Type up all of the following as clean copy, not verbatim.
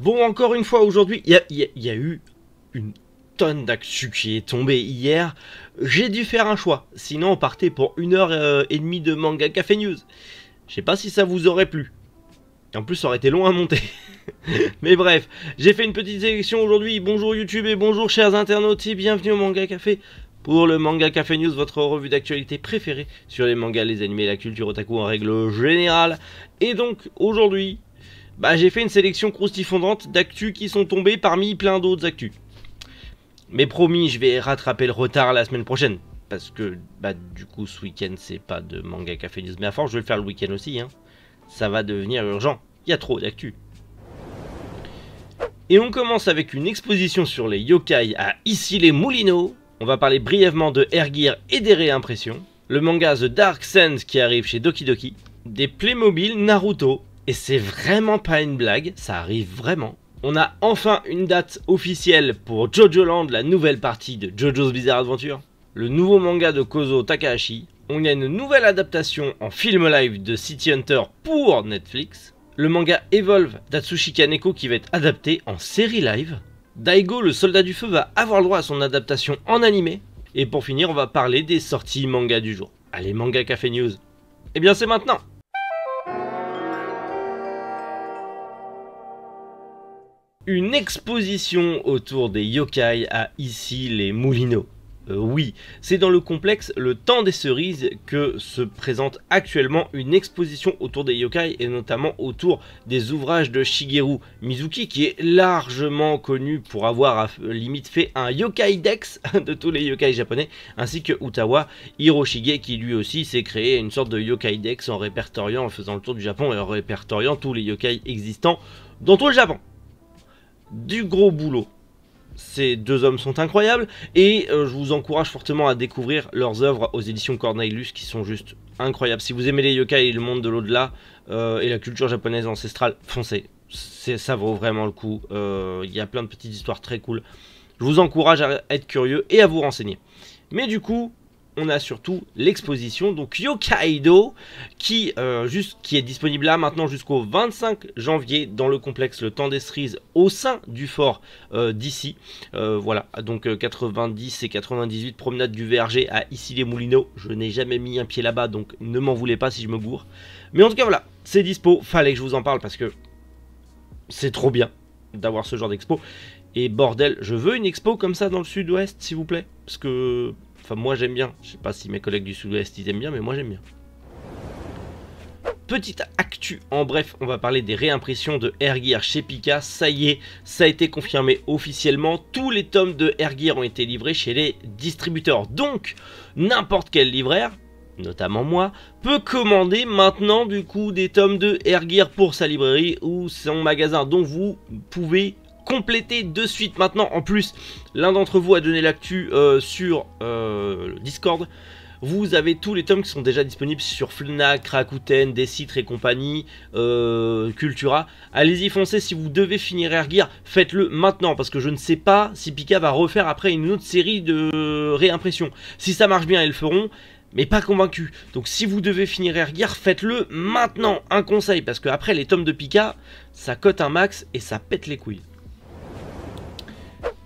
Bon, encore une fois, aujourd'hui, il y a eu une tonne d'actu qui est tombée hier. J'ai dû faire un choix, sinon on partait pour 1h30 de Manga Café News. Je sais pas si ça vous aurait plu. Et en plus, ça aurait été long à monter. Mais bref, j'ai fait une petite sélection aujourd'hui. Bonjour YouTube et bonjour chers internautes et bienvenue au Manga Café. Pour le Manga Café News, votre revue d'actualité préférée sur les mangas, les animés, la culture otaku en règle générale. Et donc, aujourd'hui, j'ai fait une sélection croustifondante d'actu qui sont tombées parmi plein d'autres actus. Mais promis, je vais rattraper le retard la semaine prochaine. Parce que, du coup, ce week-end, c'est pas de Manga Café News. Mais à force, je vais le faire le week-end aussi, hein. Ça va devenir urgent. Il y a trop d'actu. Et on commence avec une exposition sur les yokai à Issy-les-Moulineaux. On va parler brièvement de Air Gear et des réimpressions. Le manga The Dark Sands qui arrive chez Doki Doki. Des Playmobil Naruto. Et c'est vraiment pas une blague, ça arrive vraiment. On a enfin une date officielle pour Jojo Land, la nouvelle partie de Jojo's Bizarre Adventure. Le nouveau manga de Kozo Takahashi. On a une nouvelle adaptation en film live de City Hunter pour Netflix. Le manga Evolve d'Atsushi Kaneko qui va être adapté en série live. Daigo, le soldat du feu, va avoir le droit à son adaptation en animé. Et pour finir, on va parler des sorties manga du jour. Allez, Manga Café News. Eh bien, c'est maintenant. Une exposition autour des yokai à Issy-les-Moulineaux. Oui, c'est dans le complexe Le Temps des Cerises que se présente actuellement une exposition autour des yokai et notamment autour des ouvrages de Shigeru Mizuki qui est largement connu pour avoir limite fait un yokai dex de tous les yokai japonais, ainsi que Utawa Hiroshige qui lui aussi s'est créé une sorte de yokai dex en répertoriant, en faisant le tour du Japon et en répertoriant tous les yokai existants dans tout le Japon. Du gros boulot. Ces deux hommes sont incroyables et je vous encourage fortement à découvrir leurs œuvres aux éditions Cornelius qui sont juste incroyables. Si vous aimez les yokai et le monde de l'au-delà et la culture japonaise ancestrale, foncez. Ça vaut vraiment le coup. Il y a plein de petites histoires très cool. Je vous encourage à être curieux et à vous renseigner. Mais du coup, on a surtout l'exposition donc Yokaido qui est disponible là maintenant jusqu'au 25 janvier dans le complexe Le Temps des Cerises au sein du fort d'Issy. Voilà, donc 90 et 98 promenade du Verger à Issy-les-Moulineaux. Je n'ai jamais mis un pied là-bas donc ne m'en voulez pas si je me gourre. Mais en tout cas voilà, c'est dispo, fallait que je vous en parle parce que c'est trop bien d'avoir ce genre d'expo. Et bordel, je veux une expo comme ça dans le sud-ouest s'il vous plaît. Parce que... Enfin, moi j'aime bien. Je sais pas si mes collègues du sud-ouest ils aiment bien, mais moi j'aime bien. Petite actu, en bref, on va parler des réimpressions de Air Gear chez Pika. Ça y est, ça a été confirmé officiellement. Tous les tomes de Air Gear ont été livrés chez les distributeurs. Donc, n'importe quel libraire, notamment moi, peut commander maintenant du coup des tomes de Air Gear pour sa librairie ou son magasin. Donc vous pouvez compléter de suite maintenant. En plus, l'un d'entre vous a donné l'actu sur le Discord. Vous avez tous les tomes qui sont déjà disponibles sur Fnac, Rakuten, Decitre et compagnie, Cultura. Allez-y, foncez. Si vous devez finir Air Gear, faites-le maintenant parce que je ne sais pas si Pika va refaire après une autre série de réimpression. Si ça marche bien, ils le feront. Mais pas convaincu. Donc si vous devez finir Air Gear, faites-le maintenant. Un conseil, parce que après les tomes de Pika, ça cote un max et ça pète les couilles.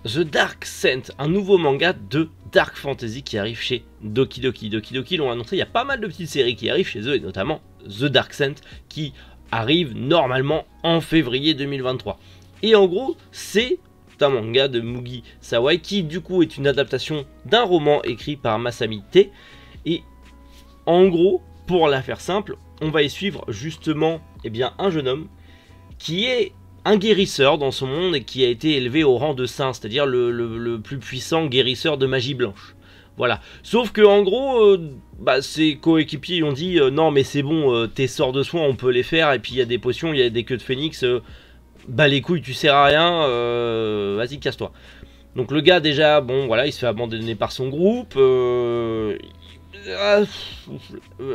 The Dark Sands, un nouveau manga de Dark Fantasy qui arrive chez Doki Doki. Doki Doki l'ont annoncé, il y a pas mal de petites séries qui arrivent chez eux, et notamment The Dark Sands qui arrive normalement en février 2023. Et en gros, c'est un manga de Mugi Sawai qui du coup est une adaptation d'un roman écrit par Masami Te. Et en gros, pour la faire simple, on va y suivre justement un jeune homme qui est un guérisseur dans son monde et qui a été élevé au rang de saint, c'est-à-dire le plus puissant guérisseur de magie blanche. Voilà. Sauf que en gros, ses coéquipiers ont dit non mais c'est bon, tes sorts de soins on peut les faire et puis il y a des potions, il y a des queues de phénix, les couilles tu sers à rien, vas-y casse-toi. Donc le gars déjà, bon voilà, il se fait abandonner par son groupe,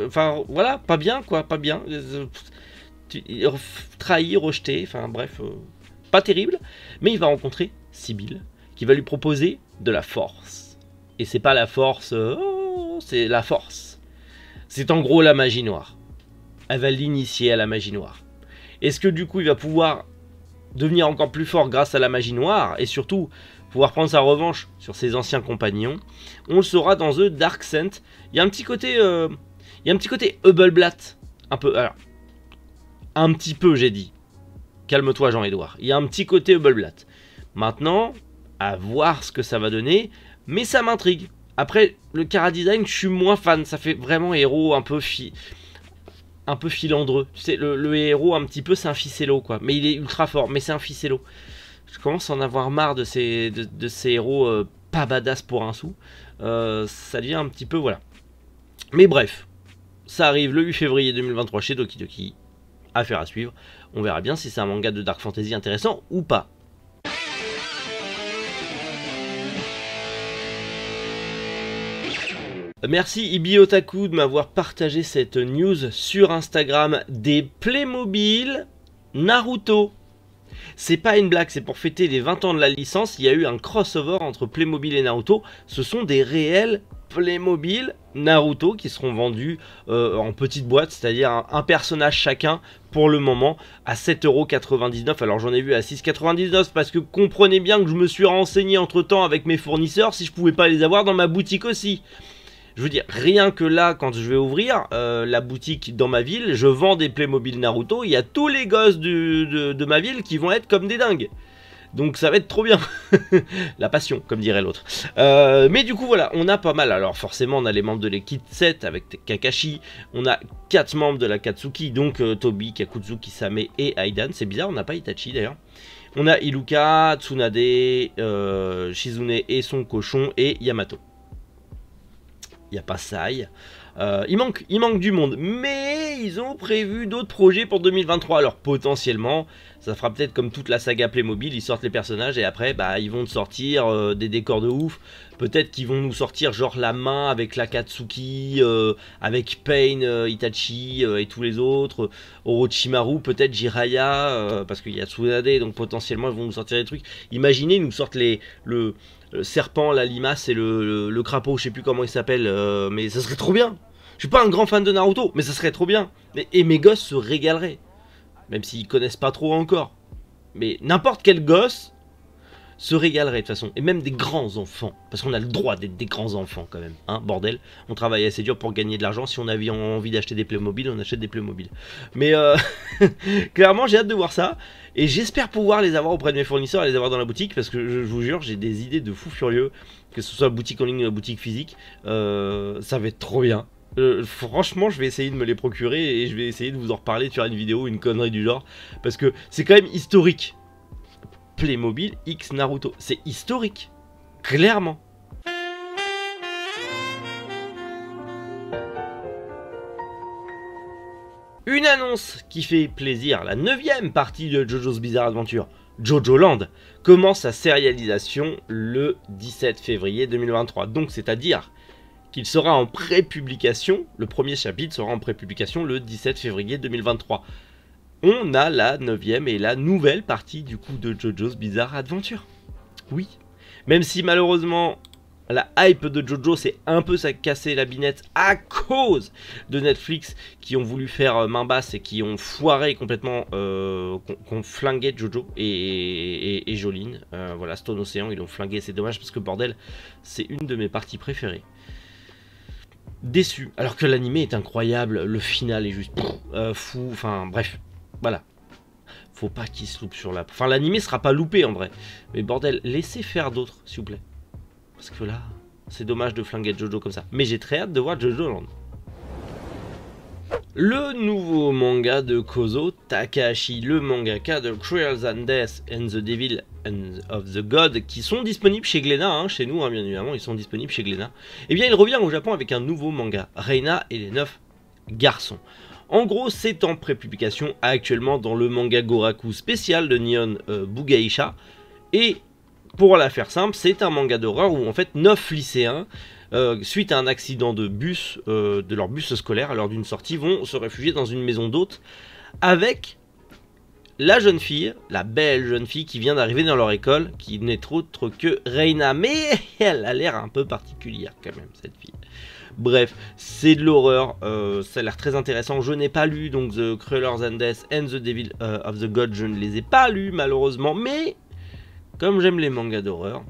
enfin voilà, pas bien quoi, pas bien. Trahi, rejeté, enfin bref, pas terrible. Mais il va rencontrer Sibylle, qui va lui proposer de la force. Et c'est pas la force, c'est la force. C'est en gros la magie noire. Elle va l'initier à la magie noire. Est-ce que du coup il va pouvoir devenir encore plus fort grâce à la magie noire, et surtout pouvoir prendre sa revanche sur ses anciens compagnons. On le saura dans The Dark Scent. Il y a un petit côté, Hubbleblatt, un peu, alors, un petit peu j'ai dit. Calme-toi Jean-Edouard. Il y a un petit côté Hubbleblatt. Maintenant, à voir ce que ça va donner, mais ça m'intrigue. Après, le chara-design, je suis moins fan. Ça fait vraiment héros un peu filandreux. Tu sais, le héros un petit peu, c'est un ficello, quoi. Mais il est ultra fort, mais c'est un ficello. Je commence à en avoir marre de ces héros pas badass pour un sou. Ça devient un petit peu, voilà. Mais bref, ça arrive le 8 février 2023 chez Doki Doki. Affaire à suivre. On verra bien si c'est un manga de Dark Fantasy intéressant ou pas. Merci Ibi Otaku de m'avoir partagé cette news sur Instagram des Playmobil Naruto. C'est pas une blague, c'est pour fêter les 20 ans de la licence, il y a eu un crossover entre Playmobil et Naruto. Ce sont des réels Playmobil Naruto qui seront vendus en petites boîtes, c'est-à-dire un personnage chacun pour le moment à 7,99 €. Alors j'en ai vu à 6,99 € parce que comprenez bien que je me suis renseigné entre temps avec mes fournisseurs si je pouvais pas les avoir dans ma boutique aussi. Je veux dire, rien que là, quand je vais ouvrir la boutique dans ma ville, je vends des Playmobil Naruto, il y a tous les gosses de ma ville qui vont être comme des dingues. Donc ça va être trop bien. La passion, comme dirait l'autre. Mais du coup, voilà, on a pas mal. Alors forcément, on a les membres de l'équipe 7 avec Kakashi. On a 4 membres de la Katsuki, donc Tobi, Kakuzu, Kisame et Aidan. C'est bizarre, on n'a pas Itachi d'ailleurs. On a Iruka, Tsunade, Shizune et son cochon, et Yamato. Il n'y a pas Sai. Il manque du monde. Mais ils ont prévu d'autres projets pour 2023. Alors potentiellement, ça fera peut-être comme toute la saga Playmobil. Ils sortent les personnages et après, bah, ils vont te sortir des décors de ouf. Peut-être qu'ils vont nous sortir genre la main avec la Katsuki, avec Pain, Itachi et tous les autres. Orochimaru, peut-être Jiraiya, parce qu'il y a Tsunade. Donc potentiellement, ils vont nous sortir des trucs. Imaginez, ils nous sortent le serpent, la limace et le crapaud, je sais plus comment il s'appelle, mais ça serait trop bien. Je suis pas un grand fan de Naruto, mais ça serait trop bien. Et mes gosses se régaleraient, même s'ils connaissent pas trop encore. Mais n'importe quel gosse se régalerait de toute façon, et même des grands enfants, parce qu'on a le droit d'être des grands enfants quand même, hein, bordel. On travaille assez dur pour gagner de l'argent. Si on avait envie d'acheter des Playmobil, on achète des Playmobil. Mais clairement, j'ai hâte de voir ça. Et j'espère pouvoir les avoir auprès de mes fournisseurs et les avoir dans la boutique, parce que je vous jure, j'ai des idées de fou furieux, que ce soit boutique en ligne ou boutique physique. Ça va être trop bien. Franchement, je vais essayer de me les procurer et je vais essayer de vous en reparler sur une vidéo, une connerie du genre, parce que c'est quand même historique. Playmobil X Naruto, c'est historique, clairement. Une annonce qui fait plaisir, la 9e partie de JoJo's Bizarre Adventure, Jojo Land, commence sa sérialisation le 17 février 2023. Donc c'est-à-dire qu'il sera en pré-publication, le premier chapitre sera en pré-publication le 17 février 2023. On a la 9e et la nouvelle partie du coup de JoJo's Bizarre Adventure. Oui, même si malheureusement la hype de Jojo s'est un peu cassé la binette à cause de Netflix qui ont voulu faire main basse et qui ont foiré complètement, qu'on flingué Jojo et Jolyne. Voilà, Stone Ocean, ils l'ont flingué, c'est dommage parce que bordel, c'est une de mes parties préférées. Déçu, alors que l'animé est incroyable, le final est juste fou, enfin bref, voilà. Faut pas qu'il se loupe sur la... Enfin l'animé sera pas loupé en vrai, mais bordel, laissez faire d'autres s'il vous plaît. Parce que là, c'est dommage de flinguer Jojo comme ça. Mais j'ai très hâte de voir Jojo Land. Le nouveau manga de Kozo Takahashi, le mangaka de Cruel Than Death and the Devil and of the God, qui sont disponibles chez Glénat, hein, chez nous, hein, bien évidemment, ils sont disponibles chez Glénat. Et bien, il revient au Japon avec un nouveau manga, Reina et les 9 garçons. En gros, c'est en pré-publication actuellement dans le manga Goraku spécial de Nihon Bugaisha. Et pour la faire simple, c'est un manga d'horreur où en fait 9 lycéens, suite à un accident de bus, de leur bus scolaire lors d'une sortie, vont se réfugier dans une maison d'hôtes avec la jeune fille, la belle jeune fille qui vient d'arriver dans leur école, qui n'est autre que Reina. Mais elle a l'air un peu particulière quand même, cette fille. Bref, c'est de l'horreur, ça a l'air très intéressant. Je n'ai pas lu donc The Cruellers and Death and The Devil of the God, je ne les ai pas lus malheureusement, mais comme j'aime les mangas d'horreur,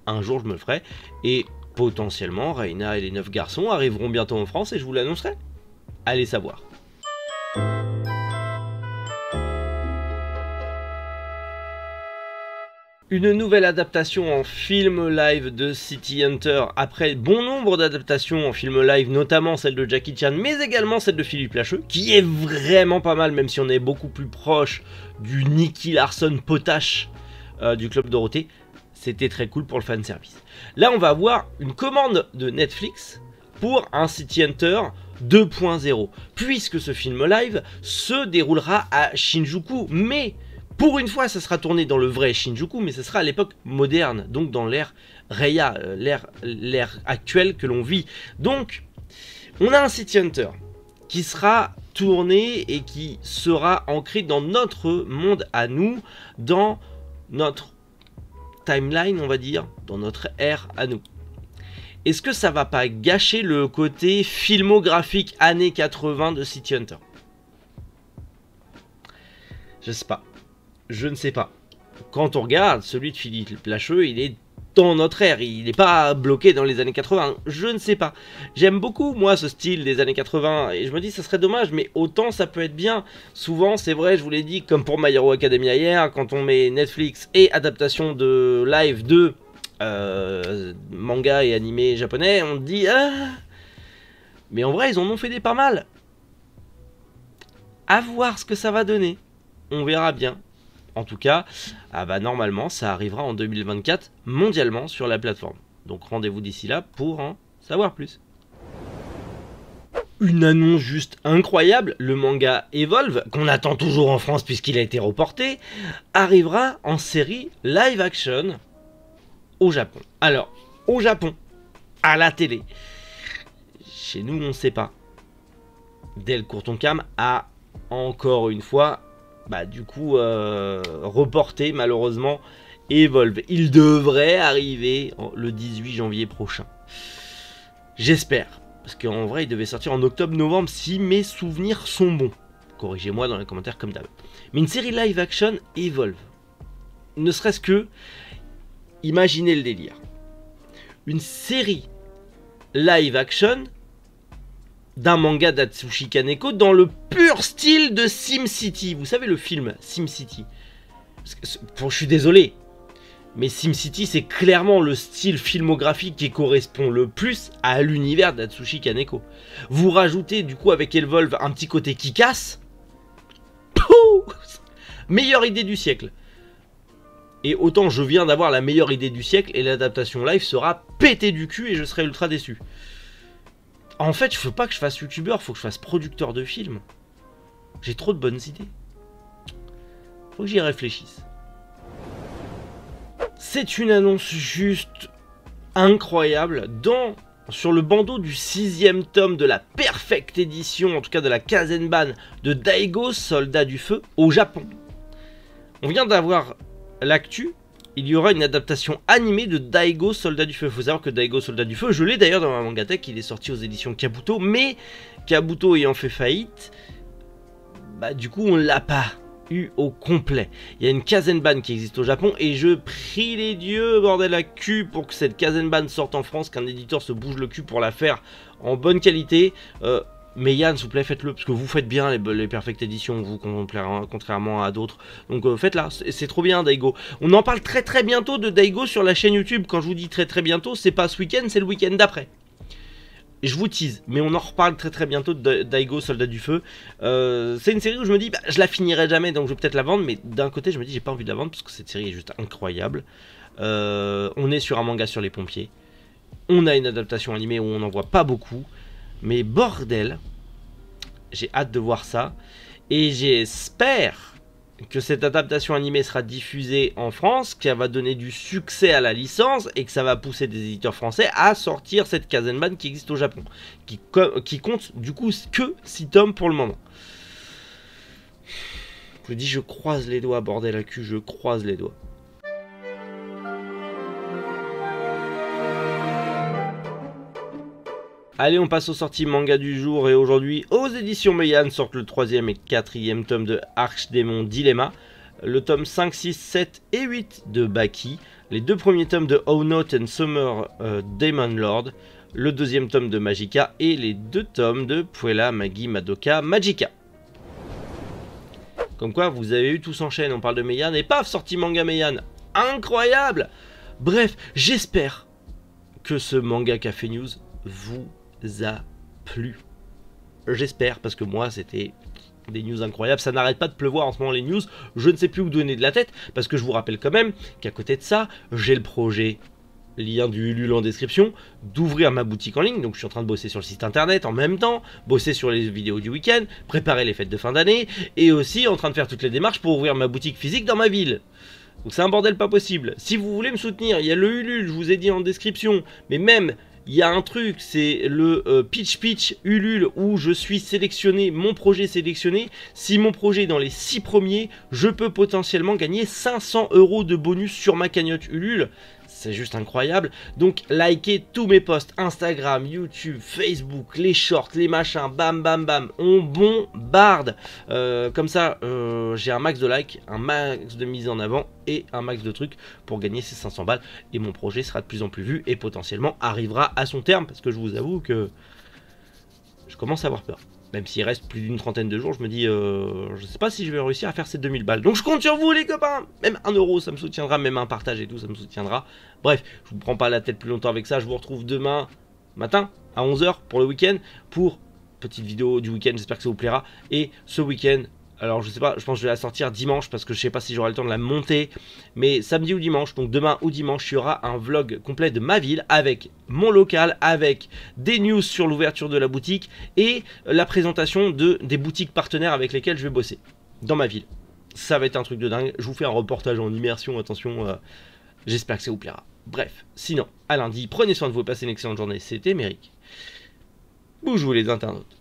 un jour je me le ferai, et potentiellement Reina et les 9 garçons arriveront bientôt en France et je vous l'annoncerai. Allez savoir. Une nouvelle adaptation en film live de City Hunter, après bon nombre d'adaptations en film live, notamment celle de Jackie Chan, mais également celle de Philippe Lacheux, qui est vraiment pas mal, même si on est beaucoup plus proche du Nicky Larson potache du Club Dorothée. C'était très cool pour le fanservice. Là, on va avoir une commande de Netflix pour un City Hunter 2.0, puisque ce film live se déroulera à Shinjuku, mais pour une fois, ça sera tourné dans le vrai Shinjuku, mais ce sera à l'époque moderne, donc dans l'ère Reiya, l'ère actuelle que l'on vit. Donc, on a un City Hunter qui sera tourné et qui sera ancré dans notre monde à nous, dans notre timeline, on va dire, dans notre ère à nous. Est-ce que ça va pas gâcher le côté filmographique années 80 de City Hunter? Je sais pas. Je ne sais pas. Quand on regarde celui de Philippe Lacheux, il est dans notre ère, il n'est pas bloqué dans les années 80. Je ne sais pas. J'aime beaucoup, moi, ce style des années 80, et je me dis, ça serait dommage, mais autant ça peut être bien. Souvent, c'est vrai, je vous l'ai dit, comme pour My Hero Academia hier, quand on met Netflix et adaptation de live de manga et animé japonais, on dit, ah. Mais en vrai, ils en ont fait des pas mal. À voir ce que ça va donner. On verra bien. En tout cas, normalement, ça arrivera en 2024 mondialement sur la plateforme. Donc rendez-vous d'ici là pour en savoir plus. Une annonce juste incroyable, le manga Evolve, qu'on attend toujours en France puisqu'il a été reporté, arrivera en série live action au Japon. Alors, au Japon, à la télé. Chez nous, on ne sait pas. Del Courtoncam a encore une fois reporté malheureusement Evolve. Il devrait arriver le 18 janvier prochain. J'espère. Parce qu'en vrai, il devait sortir en octobre-novembre si mes souvenirs sont bons. Corrigez-moi dans les commentaires comme d'hab. Mais une série live action Evolve. Ne serait-ce que, imaginez le délire. Une série live action d'un manga d'Atsushi Kaneko dans le pur style de SimCity. Vous savez le film SimCity. Je suis désolé, mais SimCity c'est clairement le style filmographique qui correspond le plus à l'univers d'Atsushi Kaneko. Vous rajoutez du coup avec Evolve un petit côté qui casse. Meilleure idée du siècle. Et autant je viens d'avoir la meilleure idée du siècle et l'adaptation live sera pétée du cul et je serai ultra déçu. En fait, il ne faut pas que je fasse youtubeur, il faut que je fasse producteur de films. J'ai trop de bonnes idées. Faut que j'y réfléchisse. C'est une annonce juste incroyable. Sur le bandeau du 6e tome de la Perfect Edition, en tout cas de la Kazenban de Daigo, Soldat du Feu, au Japon. On vient d'avoir l'actu. Il y aura une adaptation animée de Daigo Soldat du Feu. Il faut savoir que Daigo Soldat du Feu, je l'ai d'ailleurs dans ma Mangatech, il est sorti aux éditions Kabuto, mais Kabuto ayant fait faillite, du coup on l'a pas eu au complet. Il y a une Kazenban qui existe au Japon et je prie les dieux, bordel à cul, pour que cette Kazenban sorte en France, qu'un éditeur se bouge le cul pour la faire en bonne qualité. Mais Yann, s'il vous plaît, faites-le, parce que vous faites bien les Perfect Editions, vous, contrairement à d'autres. Donc faites-la, c'est trop bien, Daigo. On en parle très très bientôt de Daigo sur la chaîne YouTube. Quand je vous dis très très bientôt, c'est pas ce week-end, c'est le week-end d'après. Je vous tease, mais on en reparle très très bientôt de Daigo, Soldat du Feu. C'est une série où je me dis, je la finirai jamais, donc je vais peut-être la vendre, mais d'un côté, je me dis, j'ai pas envie de la vendre, parce que cette série est juste incroyable. On est sur un manga sur les pompiers. On a une adaptation animée où on n'en voit pas beaucoup. Mais bordel, j'ai hâte de voir ça. Et j'espère que cette adaptation animée sera diffusée en France, qu'elle va donner du succès à la licence et que ça va pousser des éditeurs français à sortir cette Kazenban qui existe au Japon. Qui compte du coup que 6 tomes pour le moment. Je dis, je croise les doigts, bordel à cul, je croise les doigts. Allez, on passe aux sorties manga du jour et aujourd'hui, aux éditions Meian sortent le 3e et 4e tome de Archdémon Dilemma, le tome 5, 6, 7 et 8 de Baki, les 2 premiers tomes de Oh Not and Summer Demon Lord, le 2e tome de Magica et les 2 tomes de Puella Magi Madoka Magica. Comme quoi, vous avez eu, tout s'enchaîne, on parle de Meian et paf, sortie manga Meian, incroyable. Bref, j'espère que ce manga Café News vous a plu. J'espère, parce que moi c'était des news incroyables, ça n'arrête pas de pleuvoir en ce moment les news, je ne sais plus où donner de la tête, parce que je vous rappelle quand même qu'à côté de ça, j'ai le projet, lien du Ulule en description, d'ouvrir ma boutique en ligne, donc je suis en train de bosser sur le site internet en même temps, bosser sur les vidéos du week-end, préparer les fêtes de fin d'année, et aussi en train de faire toutes les démarches pour ouvrir ma boutique physique dans ma ville. Donc c'est un bordel pas possible. Si vous voulez me soutenir, il y a le Ulule, je vous ai dit en description, mais même il y a un truc, c'est le Pitch Ulule où je suis sélectionné, mon projet sélectionné. Si mon projet est dans les 6 premiers, je peux potentiellement gagner 500 € de bonus sur ma cagnotte Ulule. C'est juste incroyable. Donc likez tous mes posts Instagram, YouTube, Facebook, les shorts, les machins, bam bam bam, on bombarde. Comme ça, j'ai un max de likes, un max de mise en avant et un max de trucs pour gagner ces 500 balles. Et mon projet sera de plus en plus vu et potentiellement arrivera à son terme. Parce que je vous avoue que je commence à avoir peur. Même s'il reste plus d'une trentaine de jours, je me dis, je sais pas si je vais réussir à faire ces 2000 balles. Donc je compte sur vous les copains. Même 1 € ça me soutiendra, même un partage et tout ça me soutiendra. Bref, je vous prends pas la tête plus longtemps avec ça. Je vous retrouve demain matin à 11 h pour le week-end. Pour petite vidéo du week-end, j'espère que ça vous plaira. Et ce week-end, alors je sais pas, je pense que je vais la sortir dimanche parce que je sais pas si j'aurai le temps de la monter. Mais samedi ou dimanche, donc demain ou dimanche, il y aura un vlog complet de ma ville avec mon local, avec des news sur l'ouverture de la boutique et la présentation des boutiques partenaires avec lesquelles je vais bosser dans ma ville. Ça va être un truc de dingue. Je vous fais un reportage en immersion, attention, j'espère que ça vous plaira. Bref, sinon, à lundi, prenez soin de vous, passez une excellente journée. C'était Méric. Bonjour les internautes.